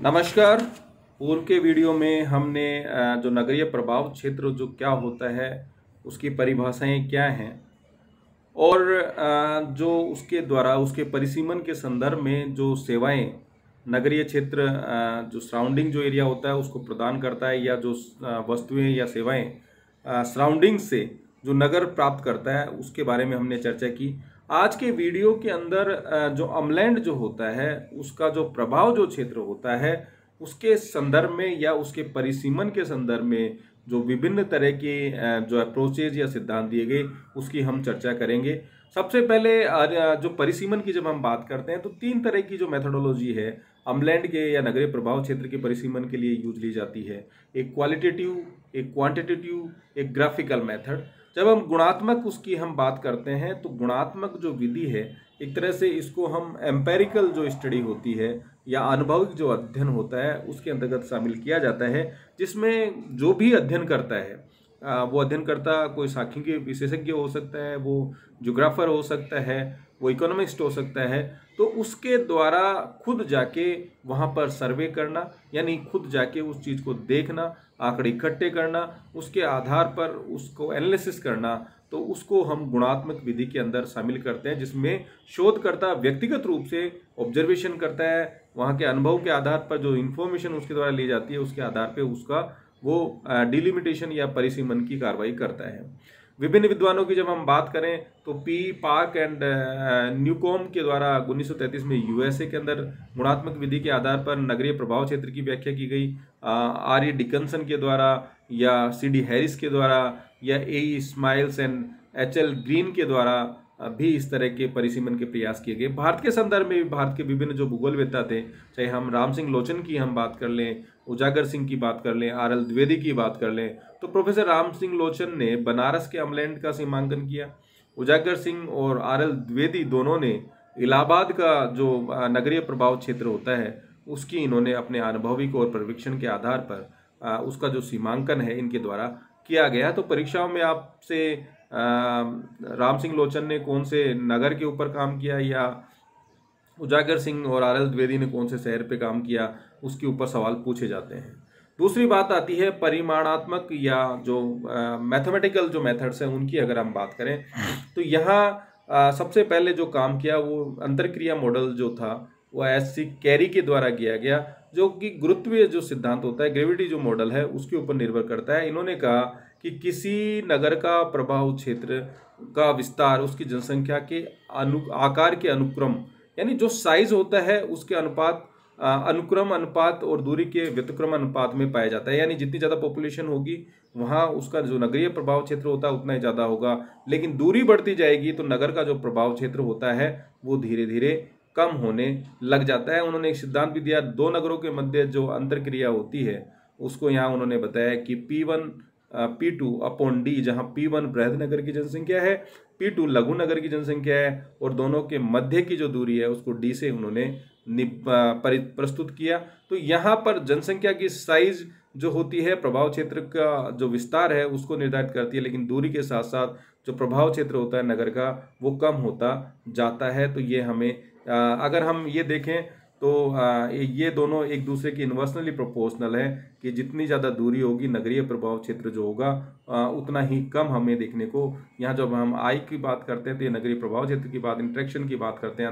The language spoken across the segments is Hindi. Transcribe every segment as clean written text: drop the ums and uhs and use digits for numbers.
नमस्कार। पूर्व के वीडियो में हमने जो नगरीय प्रभाव क्षेत्र जो क्या होता है उसकी परिभाषाएं क्या हैं और जो उसके द्वारा उसके परिसीमन के संदर्भ में जो सेवाएं नगरीय क्षेत्र जो सराउंडिंग जो एरिया होता है उसको प्रदान करता है या जो वस्तुएं या सेवाएं सराउंडिंग से जो नगर प्राप्त करता है उसके बारे में हमने चर्चा की। आज के वीडियो के अंदर जो अमलैंड जो होता है उसका जो प्रभाव जो क्षेत्र होता है उसके संदर्भ में या उसके परिसीमन के संदर्भ में जो विभिन्न तरह के जो अप्रोचेज या सिद्धांत दिए गए उसकी हम चर्चा करेंगे। सबसे पहले जो परिसीमन की जब हम बात करते हैं तो तीन तरह की जो मेथोडोलॉजी है अमलैंड के या नगरीय प्रभाव क्षेत्र के परिसीमन के लिए यूज ली जाती है। एक क्वालिटेटिव, एक क्वांटिटेटिव, एक ग्राफिकल मेथड। जब हम गुणात्मक उसकी हम बात करते हैं तो गुणात्मक जो विधि है एक तरह से इसको हम एम्पेरिकल जो स्टडी होती है या अनुभविक जो अध्ययन होता है उसके अंतर्गत शामिल किया जाता है, जिसमें जो भी अध्ययन करता है वो अध्ययनकर्ता कोई सांख्यिकी विशेषज्ञ हो सकता है, वो ज्योग्राफर हो सकता है, वो इकोनॉमिस्ट हो सकता है, तो उसके द्वारा खुद जाके वहाँ पर सर्वे करना यानी खुद जाके उस चीज़ को देखना, आंकड़े इकट्ठे करना, उसके आधार पर उसको एनालिसिस करना, तो उसको हम गुणात्मक विधि के अंदर शामिल करते हैं, जिसमें शोधकर्ता व्यक्तिगत रूप से ऑब्जर्वेशन करता है, वहाँ के अनुभव के आधार पर जो इन्फॉर्मेशन उसके द्वारा ली जाती है उसके आधार पर उसका वो डिलिमिटेशन या परिसीमन की कार्रवाई करता है। विभिन्न विद्वानों की जब हम बात करें तो पी पार्क एंड न्यूकॉम के द्वारा 1933 में यूएसए के अंदर गुणात्मक विधि के आधार पर नगरीय प्रभाव क्षेत्र की व्याख्या की गई। आर ई डिकन्सन के द्वारा या सी डी हैरिस के द्वारा या A E Smiles and H L Green के द्वारा भी इस तरह के परिसीमन के प्रयास किए गए। भारत के संदर्भ में भी भारत के विभिन्न जो भूगोलवेत्ता थे, चाहे हम राम सिंह लोचन की हम बात कर लें, उजागर सिंह की बात कर लें, आर एल द्विवेदी की बात कर लें, तो प्रोफेसर राम सिंह लोचन ने बनारस के अमलैंड का सीमांकन किया। उजागर सिंह और आर एल द्विवेदी दोनों ने इलाहाबाद का जो नगरीय प्रभाव क्षेत्र होता है उसकी इन्होंने अपने अनुभविक और प्रशिक्षण के आधार पर उसका जो सीमांकन है इनके द्वारा किया गया। तो परीक्षाओं में आपसे राम सिंह लोचन ने कौन से नगर के ऊपर काम किया या उजागर सिंह और आर एल द्विवेदी ने कौन से शहर पे काम किया उसके ऊपर सवाल पूछे जाते हैं। दूसरी बात आती है परिमाणात्मक या जो मैथमेटिकल जो मेथड्स हैं उनकी अगर हम बात करें तो यहाँ सबसे पहले जो काम किया वो अंतरक्रिया मॉडल जो था वो एस.सी. कैरी के द्वारा किया गया, जो कि गुरुत्वीय जो सिद्धांत होता है, ग्रेविटी जो मॉडल है उसके ऊपर निर्भर करता है। इन्होंने कहा कि किसी नगर का प्रभाव क्षेत्र का विस्तार उसकी जनसंख्या के आकार के अनुक्रम यानी जो साइज होता है उसके अनुपात अनुक्रम अनुपात और दूरी के व्युत्क्रम अनुपात में पाया जाता है। यानी जितनी ज़्यादा पॉपुलेशन होगी वहाँ उसका जो नगरीय प्रभाव क्षेत्र होता है उतना ही ज़्यादा होगा, लेकिन दूरी बढ़ती जाएगी तो नगर का जो प्रभाव क्षेत्र होता है वो धीरे धीरे कम होने लग जाता है। उन्होंने एक सिद्धांत भी दिया, दो नगरों के मध्य जो अंतरक्रिया होती है उसको यहाँ उन्होंने बताया कि P1 P2 अपॉन डी, जहाँ P1 बृहद नगर की जनसंख्या है, P2 लघु नगर की जनसंख्या है और दोनों के मध्य की जो दूरी है उसको डी से उन्होंने प्रस्तुत किया। तो यहाँ पर जनसंख्या की साइज जो होती है प्रभाव क्षेत्र का जो विस्तार है उसको निर्धारित करती है, लेकिन दूरी के साथ साथ जो प्रभाव क्षेत्र होता है नगर का वो कम होता जाता है। तो ये हमें अगर हम ये देखें तो ये दोनों एक दूसरे की इन्वर्सनली प्रोपोर्शनल है कि जितनी ज़्यादा दूरी होगी नगरीय प्रभाव क्षेत्र जो होगा उतना ही कम हमें देखने को। यहाँ जब हम आई की बात करते हैं तो ये नगरीय प्रभाव क्षेत्र की बात, इंटरेक्शन की बात करते हैं,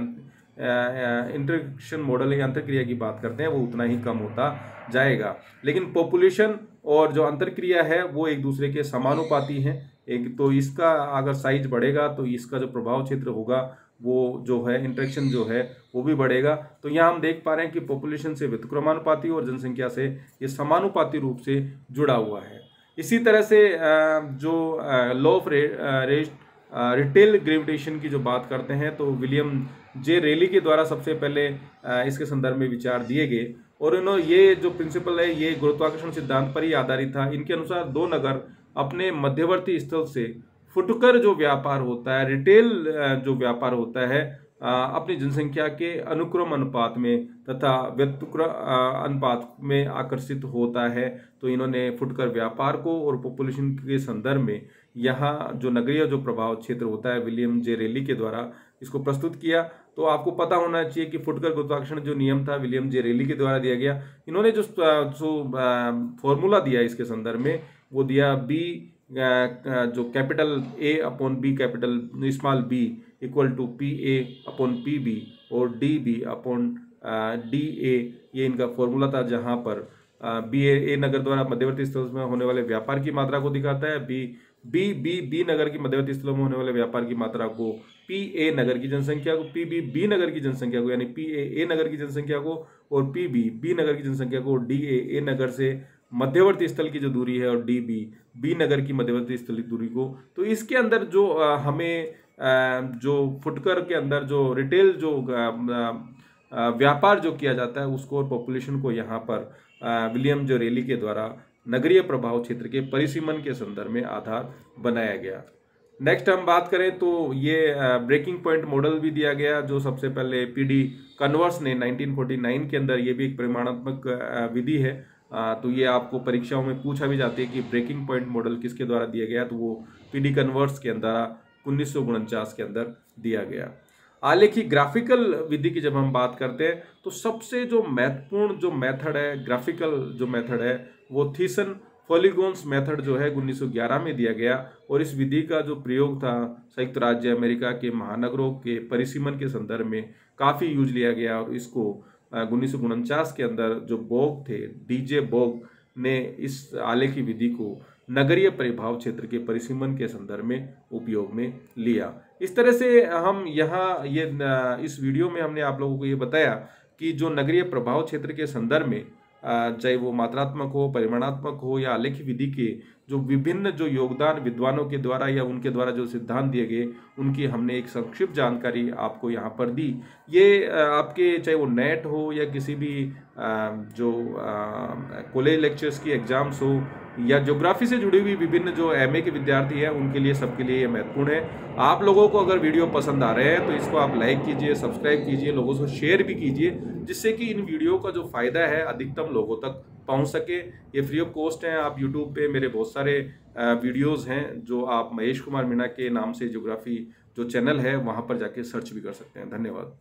इंटरेक्शन मॉडल या अंतरक्रिया की बात करते हैं वो उतना ही कम होता जाएगा। लेकिन पॉपुलेशन और जो अंतरक्रिया है वो एक दूसरे के समानुपाती हैं। एक तो इसका अगर साइज बढ़ेगा तो इसका जो प्रभाव क्षेत्र होगा वो जो है इंटरेक्शन जो है वो भी बढ़ेगा। तो यहाँ हम देख पा रहे हैं कि पॉपुलेशन से व्युत्क्रमानुपाती और जनसंख्या से ये समानुपाती रूप से जुड़ा हुआ है। इसी तरह से जो लॉ ऑफ रिटेल ग्रेविटेशन की जो बात करते हैं तो विलियम जे रेली के द्वारा सबसे पहले इसके संदर्भ में विचार दिए गए और इन्होंने ये जो प्रिंसिपल है ये गुरुत्वाकर्षण सिद्धांत पर ही आधारित था। इनके अनुसार दो नगर अपने मध्यवर्ती स्थल से फुटकर जो व्यापार होता है, रिटेल जो व्यापार होता है अपनी जनसंख्या के अनुक्रम अनुपात में तथा व्युत्क्रम अनुपात में आकर्षित होता है। तो इन्होंने फुटकर व्यापार को और पॉपुलेशन के संदर्भ में यहाँ जो नगरीय जो प्रभाव क्षेत्र होता है विलियम जे रेली के द्वारा इसको प्रस्तुत किया। तो आपको पता होना चाहिए कि फुटकर गुरुत्वाकर्षण जो नियम था विलियम जे रेली के द्वारा दिया गया। इन्होंने जो फॉर्मूला दिया इसके संदर्भ में वो दिया बी जो capital A upon B capital small B equal to P A upon P B और D B upon D A, ये इनका फॉर्मूला था, जहां पर बी ए नगर द्वारा मध्यवर्ती स्थलों में होने वाले व्यापार की मात्रा को दिखाता है, बी नगर की मध्यवर्ती स्थलों में होने वाले व्यापार की मात्रा को, पी ए नगर की जनसंख्या को, पी बी नगर की जनसंख्या को यानी पी ए नगर की जनसंख्या को और पी बी नगर की जनसंख्या को, डी ए नगर से मध्यवर्ती स्थल की जो दूरी है और डी बी नगर की मध्यवर्ती स्थल की दूरी को। तो इसके अंदर जो हमें जो फुटकर के अंदर जो रिटेल जो व्यापार जो किया जाता है उसको और पॉपुलेशन को यहाँ पर विलियम जे रेली के द्वारा नगरीय प्रभाव क्षेत्र के परिसीमन के संदर्भ में आधार बनाया गया। नेक्स्ट हम बात करें तो ये ब्रेकिंग पॉइंट मॉडल भी दिया गया, जो सबसे पहले पीडी कन्वर्स ने 1949 के अंदर, ये भी एक परिमाणात्मक विधि है। तो ये आपको परीक्षाओं में पूछा भी जाती है कि ब्रेकिंग पॉइंट मॉडल किसके द्वारा दिया गया, तो वो पीडी कन्वर्स के अंदर 1949 के अंदर दिया गया। आलेखी ग्राफिकल विधि की जब हम बात करते हैं तो सबसे जो महत्वपूर्ण जो मेथड है, ग्राफिकल जो मेथड है, वो थीसन पॉलीगॉन्स मेथड जो है 1911 में दिया गया। और इस विधि का जो प्रयोग था संयुक्त राज्य अमेरिका के महानगरों के परिसीमन के संदर्भ में काफ़ी यूज लिया गया। और इसको 1949 के अंदर जो बोग थे, डीजे बोग ने इस आलेखी विधि को नगरीय प्रभाव क्षेत्र के परिसीमन के संदर्भ में उपयोग में लिया। इस तरह से हम यहाँ ये इस वीडियो में हमने आप लोगों को ये बताया कि जो नगरीय प्रभाव क्षेत्र के संदर्भ में चाहे वो मात्रात्मक हो, परिमाणात्मक हो या आलेखी विधि के जो विभिन्न जो योगदान विद्वानों के द्वारा या उनके द्वारा जो सिद्धांत दिए गए, उनकी हमने एक संक्षिप्त जानकारी आपको यहाँ पर दी। ये आपके चाहे वो नेट हो या किसी भी जो कॉलेज लेक्चर्स की एग्जाम्स हो या ज्योग्राफी से जुड़ी हुई विभिन्न जो एमए के विद्यार्थी हैं उनके लिए, सबके लिए ये महत्वपूर्ण है। आप लोगों को अगर वीडियो पसंद आ रहे हैं तो इसको आप लाइक कीजिए, सब्सक्राइब कीजिए, लोगों से शेयर भी कीजिए, जिससे कि इन वीडियो का जो फायदा है अधिकतम लोगों तक पहुंच सके। ये फ्री ऑफ कॉस्ट है। आप यूट्यूब पे मेरे बहुत सारे वीडियोस हैं जो आप महेश कुमार मीणा के नाम से ज्योग्राफी जो चैनल है वहां पर जाके सर्च भी कर सकते हैं। धन्यवाद।